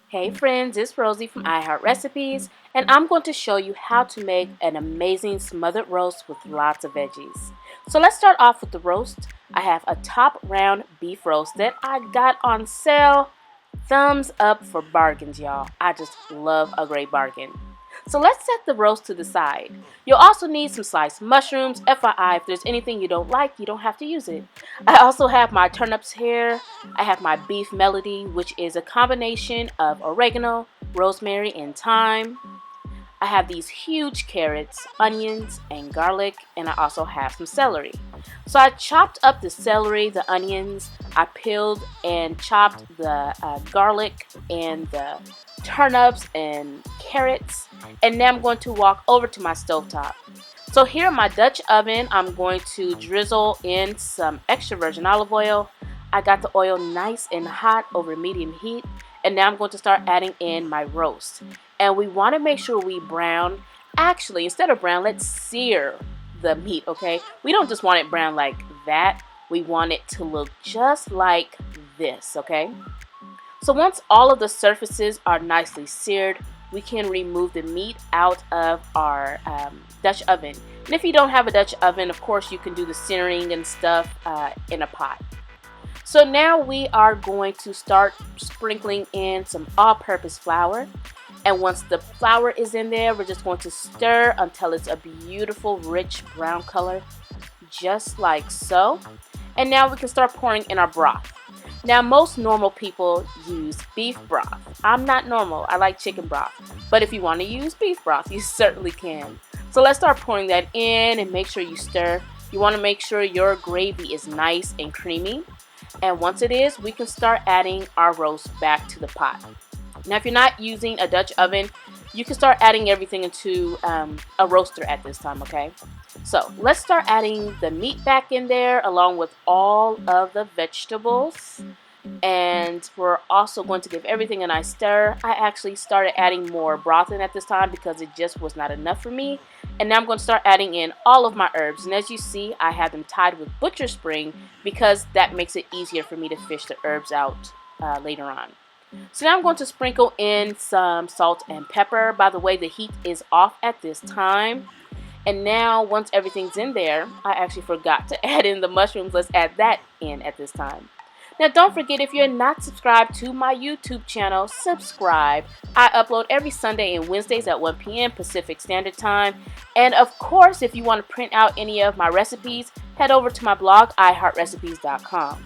Hey friends, it's Rosie from iHeartRecipes, and I'm going to show you how to make an amazing smothered roast with lots of veggies. So let's start off with the roast. I have a top round beef roast that I got on sale. Thumbs up for bargains, y'all. I just love a great bargain. So let's set the roast to the side. You'll also need some sliced mushrooms. FYI, if there's anything you don't like, you don't have to use it. I also have my turnips here. I have my beef melody, which is a combination of oregano, rosemary, and thyme. I have these huge carrots, onions, and garlic, and I also have some celery. So I chopped up the celery, the onions, I peeled and chopped the garlic and the turnips and carrots, and now I'm going to walk over to my stovetop. So here in my Dutch oven, I'm going to drizzle in some extra virgin olive oil. I got the oil nice and hot over medium heat, and now I'm going to start adding in my roast. And we want to make sure we brown. Actually, instead of brown, let's sear the meat, okay? We don't just want it brown like that. We want it to look just like this, okay? So once all of the surfaces are nicely seared, we can remove the meat out of our Dutch oven. And if you don't have a Dutch oven, of course, you can do the searing and stuff in a pot. So now we are going to start sprinkling in some all-purpose flour. And once the flour is in there, we're just going to stir until it's a beautiful, rich brown color, just like so. And now we can start pouring in our broth. Now, most normal people use beef broth. I'm not normal. I like chicken broth. But if you want to use beef broth, you certainly can. So let's start pouring that in and make sure you stir. You want to make sure your gravy is nice and creamy. And once it is, we can start adding our roast back to the pot. Now, if you're not using a Dutch oven, you can start adding everything into a roaster at this time, okay? So let's start adding the meat back in there along with all of the vegetables. And we're also going to give everything a nice stir. I actually started adding more broth in at this time because it just was not enough for me. And now I'm going to start adding in all of my herbs. And as you see, I have them tied with butcher spring because that makes it easier for me to fish the herbs out later on. So now I'm going to sprinkle in some salt and pepper. By the way, the heat is off at this time. And now once everything's in there, I actually forgot to add in the mushrooms. Let's add that in at this time. Now don't forget, if you're not subscribed to my YouTube channel, subscribe. I upload every Sunday and Wednesdays at 1 p.m. Pacific Standard Time. And of course, if you want to print out any of my recipes, head over to my blog, iHeartRecipes.com.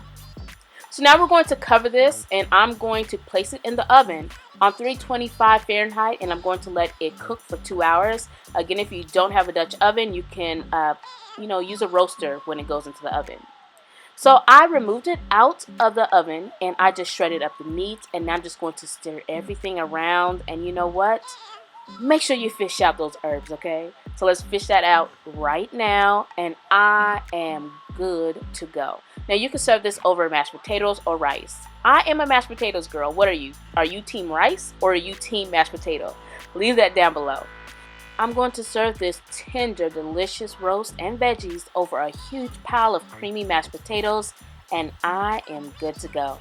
So now we're going to cover this, and I'm going to place it in the oven on 325 Fahrenheit, and I'm going to let it cook for 2 hours. Again, if you don't have a Dutch oven, you can use a roaster when it goes into the oven. So I removed it out of the oven, and I just shredded up the meat, and now I'm just going to stir everything around. And you know what? Make sure you fish out those herbs, okay? So let's fish that out right now, and I am good to go. Now you can serve this over mashed potatoes or rice. I am a mashed potatoes girl. What are you? Are you team rice or are you team mashed potato? Leave that down below. I'm going to serve this tender, delicious roast and veggies over a huge pile of creamy mashed potatoes, and I am good to go.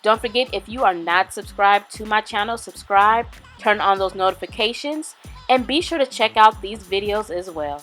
Don't forget, if you are not subscribed to my channel, subscribe, turn on those notifications, and be sure to check out these videos as well.